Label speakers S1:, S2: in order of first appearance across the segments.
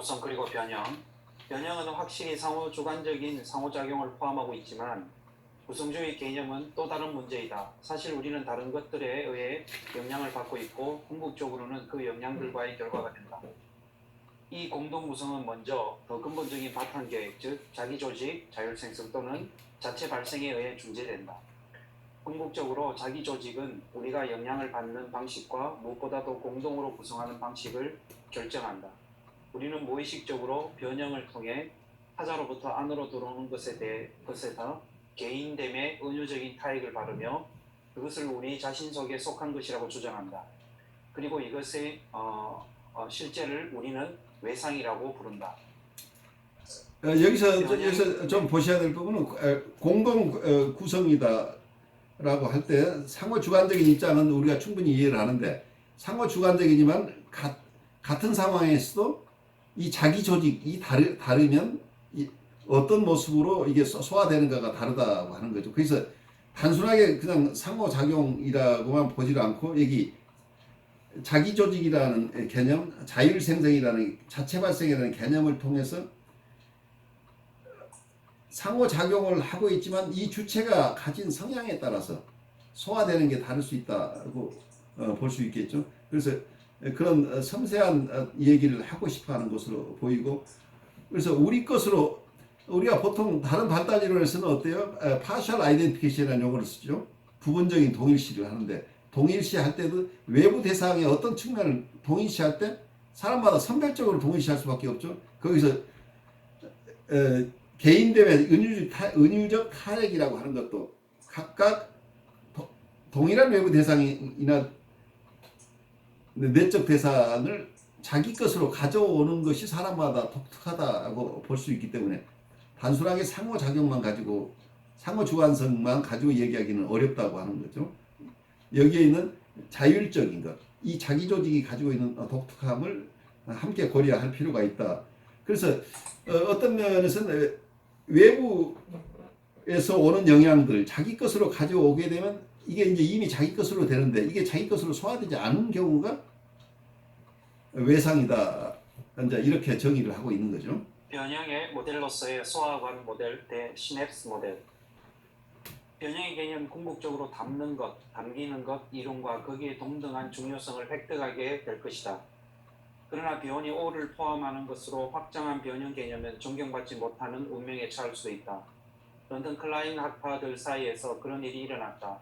S1: 구성 그리고 변형. 변형은 확실히 상호주관적인 상호작용을 포함하고 있지만 구성주의 개념은 또 다른 문제이다. 사실 우리는 다른 것들에 의해 영향을 받고 있고 궁극적으로는 그 영향들과의 결과가 된다. 이 공동구성은 먼저 더 근본적인 바탕계획, 즉 자기조직, 자율생성 또는 자체 발생에 의해 중재된다. 궁극적으로 자기조직은 우리가 영향을 받는 방식과 무엇보다도 공동으로 구성하는 방식을 결정한다. 우리는 무의식적으로 변형을 통해 타자로부터 안으로 들어오는 것에서 개인됨의 은유적인 타액을 바르며 그것을 우리 자신 속에 속한 것이라고 주장한다. 그리고 이것의 실제를 우리는 외상이라고 부른다.
S2: 여기서 좀 보셔야 될 부분은 공동 구성이다라고 할 때 상호 주관적인 입장은 우리가 충분히 이해를 하는데 상호 주관적이지만 같은 상황에서도 이 자기 조직이 다르면 어떤 모습으로 이게 소화되는가가 다르다고 하는 거죠. 그래서 단순하게 그냥 상호작용이라고만 보지를 않고 여기 자기 조직이라는 개념, 자율생성이라는 자체 발생이라는 개념을 통해서 상호작용을 하고 있지만 이 주체가 가진 성향에 따라서 소화되는 게 다를 수 있다고 볼 수 있겠죠. 그래서 그런 섬세한 얘기를 하고 싶어 하는 것으로 보이고, 그래서 우리 것으로 우리가 보통 다른 발달 이론에서는 어때요? partial identification이라는 용어를 쓰죠. 부분적인 동일시를 하는데 동일시 할 때도 외부 대상의 어떤 측면을 동일시 할 때 사람마다 선별적으로 동일시 할 수밖에 없죠. 거기서 개인됨의 은유적 타액이라고 하는 것도 각각 동일한 외부 대상이나 내적 대상을 자기 것으로 가져오는 것이 사람마다 독특하다고 볼 수 있기 때문에 단순하게 상호작용만 가지고 상호주관성만 가지고 얘기하기는 어렵다고 하는 거죠. 여기에 있는 자율적인 것, 이 자기 조직이 가지고 있는 독특함을 함께 고려할 필요가 있다. 그래서 어떤 면에서는 외부에서 오는 영향들 자기 것으로 가져오게 되면 이게 이제 이미 자기 것으로 되는데 이게 자기 것으로 소화되지 않은 경우가 외상이다. 이제 이렇게 정의를 하고 있는 거죠.
S1: 변형의 모델로서의 소화관 모델 대 시냅스 모델. 변형의 개념 궁극적으로 담는 것, 담기는 것, 이론과 거기에 동등한 중요성을 획득하게 될 것이다. 그러나 변이 O를 포함하는 것으로 확장한 변형 개념은 존경받지 못하는 운명에 처할 수도 있다. 런던 클라인 학파들 사이에서 그런 일이 일어났다.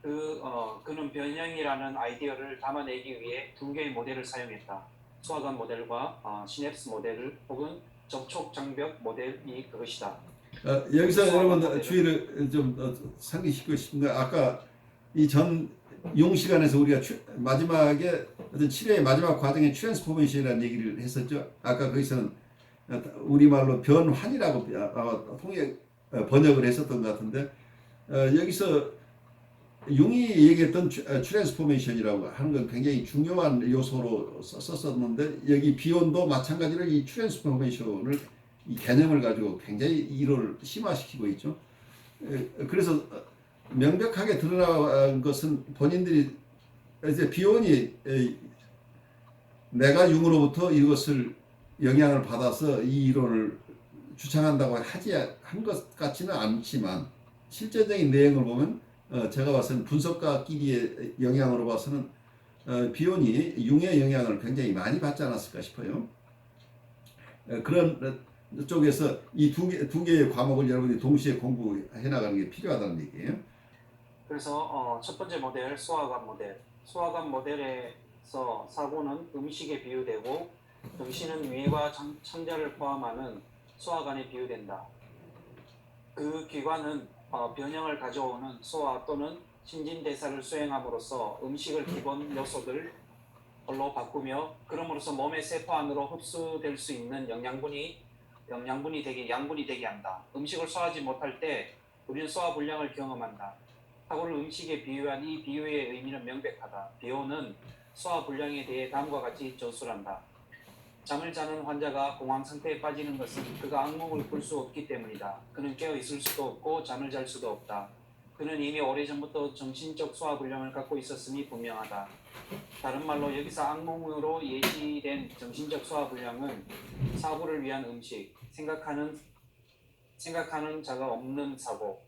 S1: 그는 변형이라는 아이디어를 담아내기 위해 두 개의 모델을 사용했다. 소화관 모델과 시냅스 모델을 혹은 접촉 장벽 모델이 그것이다.
S2: 여기서 여러분 주의를 좀 상기시키고 싶은 거, 아까 이 전 용 시간에서 우리가 마지막에 어떤 치료의 마지막 과정에 트랜스포메이션이라는 얘기를 했었죠. 아까 거기서는 우리말로 변환이라고 통해 번역을 했었던 것 같은데 여기서 용이 얘기했던 트랜스포메이션이라고 하는 건 굉장히 중요한 요소로 썼었는데 여기 비온도 마찬가지로 이 트랜스포메이션을 이 개념을 가지고 굉장히 이론을 심화시키고 있죠. 그래서 명백하게 드러난 것은 본인들이 이제 비온이 내가 융으로부터 이것을 영향을 받아서 이 이론을 주창한다고 한 것 같지는 않지만 실제적인 내용을 보면 제가 봐서는 분석가끼리의 영향으로 봐서는 비온이 융의 영향을 굉장히 많이 받지 않았을까 싶어요. 그런 쪽에서 이 두 개의 과목을 여러분이 동시에 공부해 나가는 게 필요하다는 얘기예요.
S1: 그래서 첫 번째 모델 소화관 모델. 소화관 모델에서 사고는 음식에 비유되고 정신은 위와 창자를 포함하는 소화관에 비유된다. 그 기관은 변형을 가져오는 소화 또는 신진대사를 수행함으로써 음식을 기본 요소들로 바꾸며 그럼으로써 몸의 세포 안으로 흡수될 수 있는 양분이 되게 한다. 음식을 소화하지 못할 때 우리는 소화 불량을 경험한다. 사고를 음식에 비유한 이 비유의 의미는 명백하다. 비오는 소화 불량에 대해 다음과 같이 전술한다. 잠을 자는 환자가 공황 상태에 빠지는 것은 그가 악몽을 꿀 수 없기 때문이다. 그는 깨어 있을 수도 없고 잠을 잘 수도 없다. 그는 이미 오래전부터 정신적 소화불량을 갖고 있었음이 분명하다. 다른 말로 여기서 악몽으로 예시된 정신적 소화불량은 사고를 위한 음식, 생각하는 자가 없는 사고,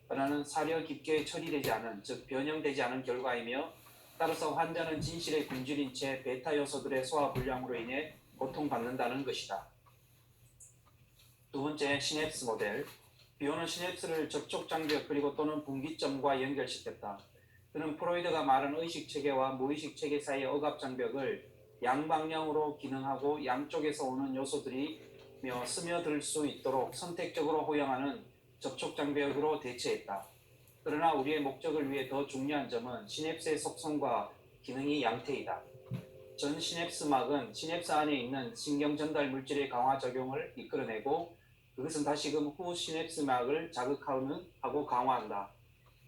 S1: 라는 사려 깊게 처리되지 않은, 즉 변형되지 않은 결과이며, 따라서 환자는 진실에 굶주린 채 베타 요소들의 소화불량으로 인해 고통받는다는 것이다. 두 번째, 시냅스 모델. 비오는 시냅스를 접촉장벽 그리고 또는 분기점과 연결시켰다. 그는 프로이드가 말한 의식체계와 무의식체계 사이의 억압장벽을 양방향으로 기능하고 양쪽에서 오는 요소들이며 스며들 수 있도록 선택적으로 호영하는 접촉장벽으로 대체했다. 그러나 우리의 목적을 위해 더 중요한 점은 시냅스의 속성과 기능이 양태이다. 전 시냅스막은 시냅스 안에 있는 신경전달 물질의 강화작용을 이끌어내고 그것은 다시금 후 시냅스막을 자극하고 강화한다.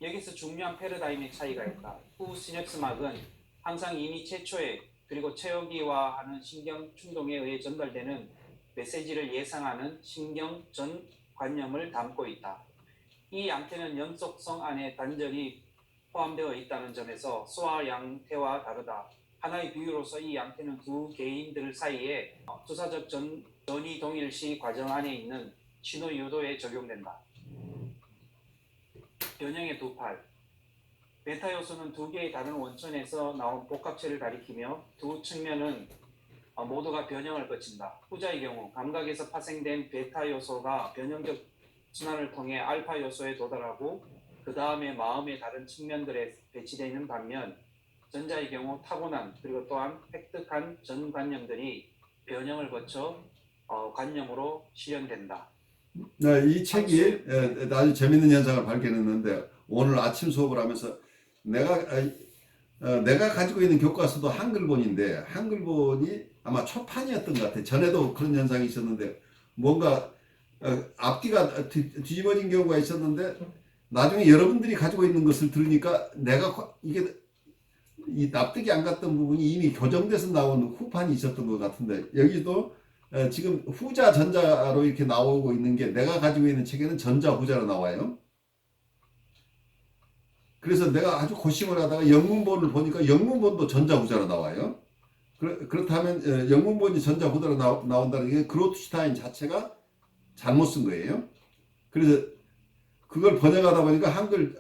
S1: 여기서 중요한 패러다임의 차이가 있다. 후 시냅스막은 항상 이미 최초의 그리고 최여기화하는 신경 충동에 의해 전달되는 메시지를 예상하는 신경 전관념을 담고 있다. 이 양태는 연속성 안에 단절이 포함되어 있다는 점에서 소화 양태와 다르다. 하나의 비유로서 이 양태는 두 개인들 사이에 투사적 전이 동일시 과정 안에 있는 신호 유도에 적용된다. 변형의 두 팔. 베타 요소는 두 개의 다른 원천에서 나온 복합체를 가리키며 두 측면은 모두가 변형을 거친다. 후자의 경우 감각에서 파생된 베타 요소가 변형적 순환을 통해 알파 요소에 도달하고 그 다음에 마음의 다른 측면들에 배치되는 반면 전자의 경우 타고난 그리고 또한 획득한 전관념들이 변형을 거쳐 관념으로 실현된다.
S2: 이 책이 아주 재밌는 현상을 발견했는데 오늘 아침 수업을 하면서 내가 가지고 있는 교과서도 한글본인데 한글본이 아마 초판이었던 것 같아. 전에도 그런 현상이 있었는데 뭔가 앞뒤가 뒤집어진 경우가 있었는데 나중에 여러분들이 가지고 있는 것을 들으니까 내가 이게 이 납득이 안 갔던 부분이 이미 교정돼서 나온 후판이 있었던 것 같은데 여기도 지금 후자 전자로 이렇게 나오고 있는 게 내가 가지고 있는 책에는 전자 후자로 나와요. 그래서 내가 아주 고심을 하다가 영문본을 보니까 영문본도 전자 후자로 나와요. 그렇다면 영문본이 전자 후자로 나온다는 게 그로트슈타인 자체가 잘못 쓴 거예요. 그래서 그걸 번역하다 보니까 한글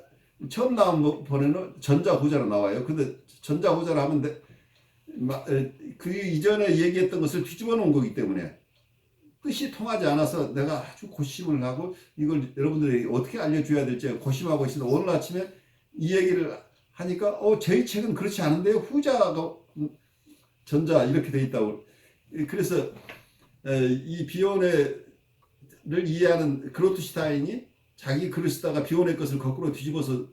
S2: 처음 나온 번에는 전자 후자로 나와요. 근데 전자 후자로 하면 그 이전에 얘기했던 것을 뒤집어 놓은 거기 때문에 뜻이 통하지 않아서 내가 아주 고심을 하고 이걸 여러분들에게 어떻게 알려줘야 될지 고심하고 있는데 오늘 아침에 이 얘기를 하니까 제 책은 그렇지 않은데요. 후자가 전자 이렇게 돼 있다고. 그래서 이 비온을 이해하는 그로트슈타인이 자기 글을 쓰다가 비온의 것을 거꾸로 뒤집어서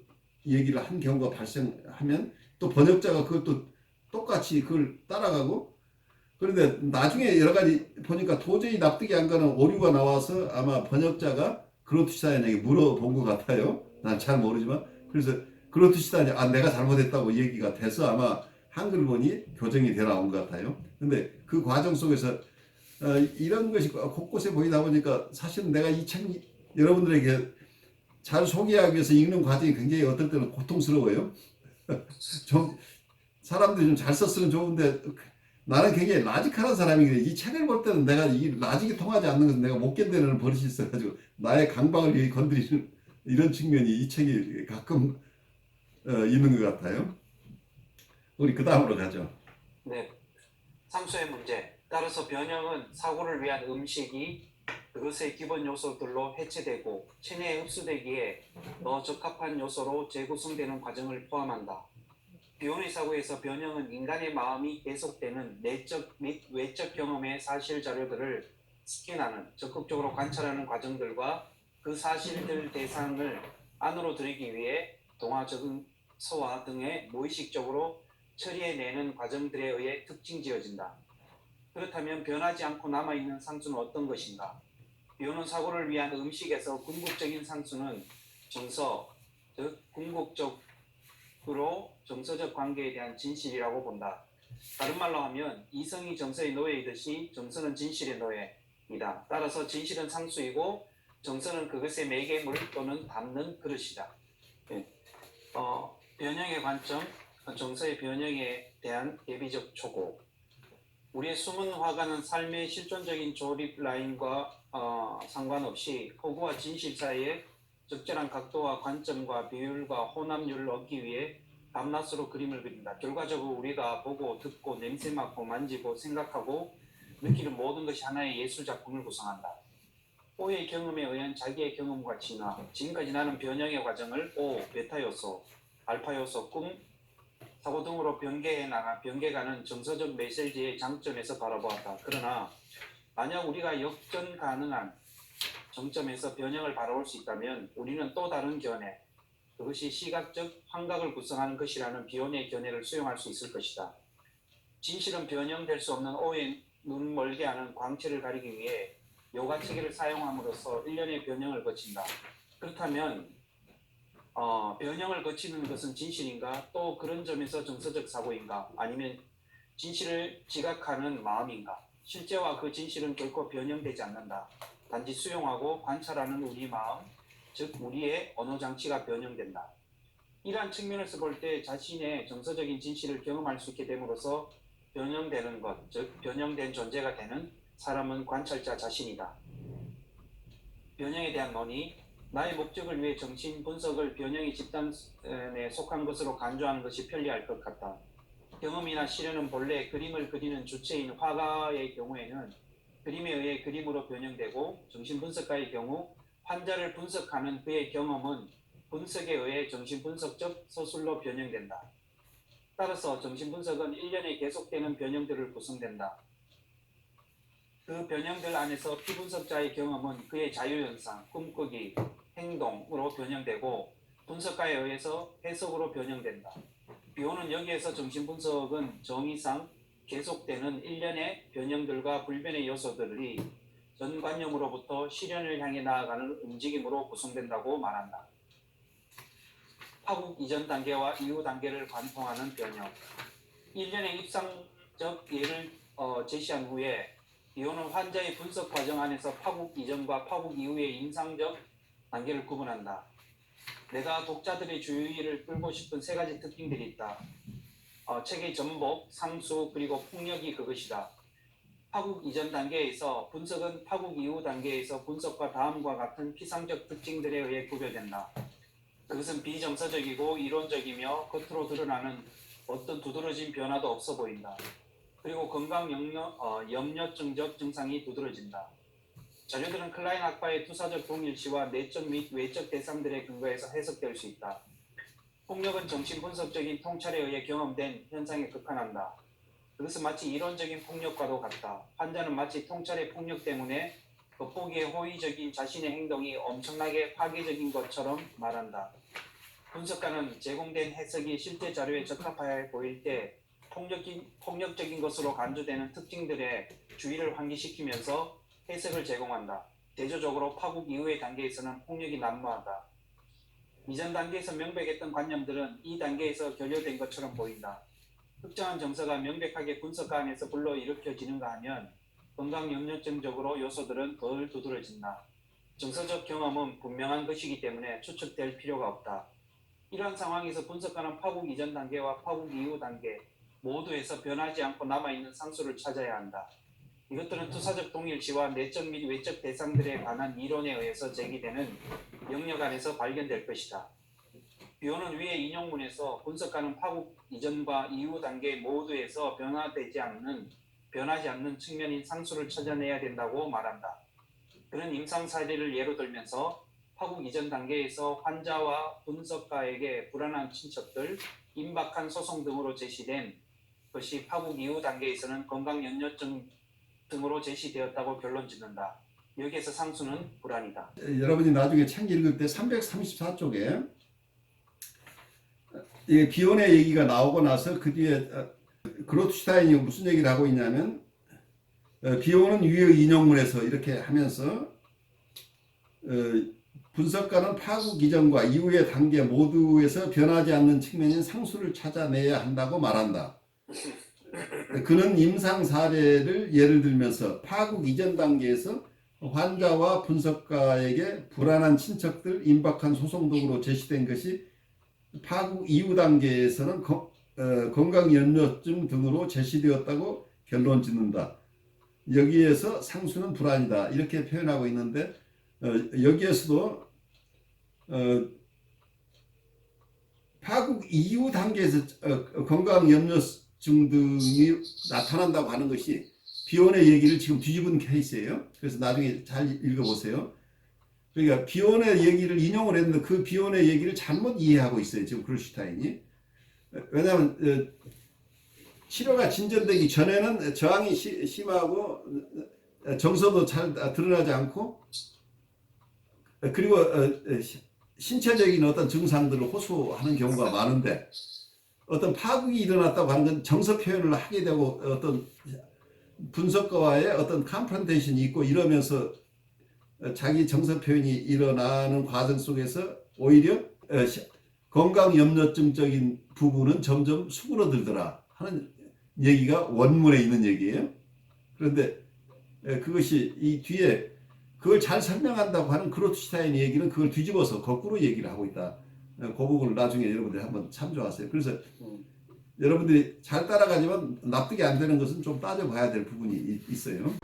S2: 얘기를 한 경우가 발생하면 또 번역자가 그것도 똑같이 그걸 따라가고 그런데 나중에 여러 가지 보니까 도저히 납득이 안 가는 오류가 나와서 아마 번역자가 그로트슈타인에게 물어본 것 같아요. 난 잘 모르지만 그래서 그로트슈타인이 내가 잘못했다고 얘기가 돼서 아마 한글본이 교정이 돼 나온 것 같아요. 근데 그 과정 속에서 이런 것이 곳곳에 보이다 보니까 사실은 내가 이 책 여러분들에게 잘 소개하기 위해서 읽는 과정이 굉장히 어떨 때는 고통스러워요. 좀 사람들이 좀 잘 썼으면 좋은데 나는 굉장히 라지컬한 사람이거든요. 이 책을 볼 때는 내가 이 라직이 통하지 않는 것은 내가 못 견디는 버릇이 있어가지고 나의 강박을 건드리는 이런 측면이 이 책이 가끔 있는 것 같아요. 우리 그 다음으로 가죠.
S1: 네, 상수의 문제. 따라서 변형은 사고를 위한 음식이 그것의 기본 요소들로 해체되고 체내에 흡수되기에 더 적합한 요소로 재구성되는 과정을 포함한다. 비온의 사고에서 변형은 인간의 마음이 계속되는 내적 및 외적 경험의 사실 자료들을 스캔하는, 적극적으로 관찰하는 과정들과 그 사실들 대상을 안으로 들이기 위해 동화 적응서와 등의 무의식적으로 처리해내는 과정들에 의해 특징지어진다. 그렇다면 변하지 않고 남아있는 상수는 어떤 것인가? 비오는 사고를 위한 음식에서 궁극적인 상수는 정서, 즉 궁극적으로 정서적 관계에 대한 진실이라고 본다. 다른 말로 하면 이성이 정서의 노예이듯이 정서는 진실의 노예이다. 따라서 진실은 상수이고 정서는 그것의 매개물 또는 담는 그릇이다. 네. 변형의 관점, 정서의 변형에 대한 대비적 초고. 우리의 숨은 화가는 삶의 실존적인 조립 라인과 상관없이 허구와 진실 사이에 적절한 각도와 관점과 비율과 혼합률을 얻기 위해 밤낮으로 그림을 그린다. 결과적으로 우리가 보고 듣고 냄새 맡고 만지고 생각하고 느끼는 모든 것이 하나의 예술 작품을 구성한다. O의 경험에 의한 자기의 경험과 진화. 지금까지 나는 변형의 과정을 O, 베타 요소, 알파 요소, 꿈, 사고 등으로 변개가는 정서적 메시지의 장점에서 바라보았다. 그러나 만약 우리가 역전 가능한 정점에서 변형을 바라볼 수 있다면 우리는 또 다른 견해, 그것이 시각적 환각을 구성하는 것이라는 비혼의 견해를 수용할 수 있을 것이다. 진실은 변형될 수 없는 O의 눈 멀게 하는 광채를 가리기 위해 요가체계를 사용함으로써 일련의 변형을 거친다. 그렇다면 변형을 거치는 것은 진실인가? 또 그런 점에서 정서적 사고인가? 아니면 진실을 지각하는 마음인가? 실제와 그 진실은 결코 변형되지 않는다. 단지 수용하고 관찰하는 우리 마음, 즉 우리의 언어장치가 변형된다. 이러한 측면에서 볼 때 자신의 정서적인 진실을 경험할 수 있게 됨으로써 변형되는 것, 즉 변형된 존재가 되는 사람은 관찰자 자신이다. 변형에 대한 논의. 나의 목적을 위해 정신 분석을 변형의 집단에 속한 것으로 간주하는 것이 편리할 것 같다. 경험이나 시련은 본래 그림을 그리는 주체인 화가의 경우에는 그림에 의해 그림으로 변형되고, 정신분석가의 경우 환자를 분석하는 그의 경험은 분석에 의해 정신분석적 서술로 변형된다. 따라서 정신분석은 일련의 계속되는 변형들을 구성된다. 그 변형들 안에서 피분석자의 경험은 그의 자유현상, 꿈꾸기, 행동으로 변형되고 분석가에 의해서 해석으로 변형된다. 비오는 여기에서 정신분석은 정의상 계속되는 일련의 변형들과 불변의 요소들이 전관념으로부터 실현을 향해 나아가는 움직임으로 구성된다고 말한다. 파국 이전 단계와 이후 단계를 관통하는 변형. 일련의 입상적 예를 제시한 후에 비오는 환자의 분석 과정 안에서 파국 이전과 파국 이후의 임상적 단계를 구분한다. 내가 독자들의 주의를 끌고 싶은 세 가지 특징들이 있다. 책의 전복, 상수, 그리고 폭력이 그것이다. 파국 이전 단계에서 분석은 파국 이후 단계에서 분석과 다음과 같은 피상적 특징들에 의해 구별된다. 그것은 비정서적이고 이론적이며 겉으로 드러나는 어떤 두드러진 변화도 없어 보인다. 그리고 건강 염려증적 증상이 두드러진다. 자료들은 클라인 학파의 투사적 동일시와 내적 및 외적 대상들에 근거해서 해석될 수 있다. 폭력은 정신분석적인 통찰에 의해 경험된 현상에 극한한다. 그것은 마치 이론적인 폭력과도 같다. 환자는 마치 통찰의 폭력 때문에 겉보기에 호의적인 자신의 행동이 엄청나게 파괴적인 것처럼 말한다. 분석가는 제공된 해석이 실제 자료에 적합하여 보일 때 폭력적인 것으로 간주되는 특징들에 주의를 환기시키면서 해석을 제공한다. 대조적으로 파국 이후의 단계에서는 폭력이 난무하다. 이전 단계에서 명백했던 관념들은 이 단계에서 결여된 것처럼 보인다. 특정한 정서가 명백하게 분석가 안에서 불러일으켜지는가 하면 건강염려증적으로 요소들은 덜 두드러진다. 정서적 경험은 분명한 것이기 때문에 추측될 필요가 없다. 이러한 상황에서 분석가는 파국 이전 단계와 파국 이후 단계 모두에서 변하지 않고 남아있는 상수를 찾아야 한다. 이것들은 투사적 동일시와 내적 및 외적 대상들에 관한 이론에 의해서 제기되는 영역 안에서 발견될 것이다. 비오는 위의 인용문에서 분석가는 파국 이전과 이후 단계 모두에서 변하지 않는 측면인 상수를 찾아내야 된다고 말한다. 그는 임상 사례를 예로 들면서 파국 이전 단계에서 환자와 분석가에게 불안한 친척들, 임박한 소송 등으로 제시된 것이 파국 이후 단계에서는 건강염려증 등으로 제시되었다고 결론 짓는다. 여기에서 상수는 불안이다.
S2: 여러분이 나중에 책 읽을 때 334쪽에 비혼의 얘기가 나오고 나서 그 뒤에 그로트슈타인이 무슨 얘기를 하고 있냐면 비혼은 위의 인용문에서 이렇게 하면서 분석가는 파국 이전과 이후의 단계 모두에서 변하지 않는 측면인 상수를 찾아내야 한다고 말한다. 그는 임상 사례를 예를 들면서 파국 이전 단계에서 환자와 분석가에게 불안한 친척들, 임박한 소송 등으로 제시된 것이 파국 이후 단계에서는 건강염려증 등으로 제시되었다고 결론 짓는다. 여기에서 상수는 불안이다. 이렇게 표현하고 있는데 여기에서도 파국 이후 단계에서 건강염려증 등이 나타난다고 하는 것이 비혼의 얘기를 지금 뒤집은 케이스예요. 그래서 나중에 잘 읽어보세요. 그러니까 비혼의 얘기를 인용을 했는데 그 비혼의 얘기를 잘못 이해하고 있어요. 지금 크루슈타인이. 왜냐하면 치료가 진전되기 전에는 저항이 심하고 정서도 잘 드러나지 않고 그리고 신체적인 어떤 증상들을 호소하는 경우가 많은데 어떤 파국이 일어났다고 하는 건 정서 표현을 하게 되고 어떤 분석가와의 어떤 컨프런테이션이 있고 이러면서 자기 정서 표현이 일어나는 과정 속에서 오히려 건강염려증적인 부분은 점점 수그러들더라 하는 얘기가 원문에 있는 얘기예요. 그런데 그것이 이 뒤에 그걸 잘 설명한다고 하는 크루슈타인 얘기는 그걸 뒤집어서 거꾸로 얘기를 하고 있다. 그 부분을 나중에 여러분들이 한번 참조하세요. 그래서 여러분들이 잘 따라가지만 납득이 안 되는 것은 좀 따져봐야 될 부분이 있어요.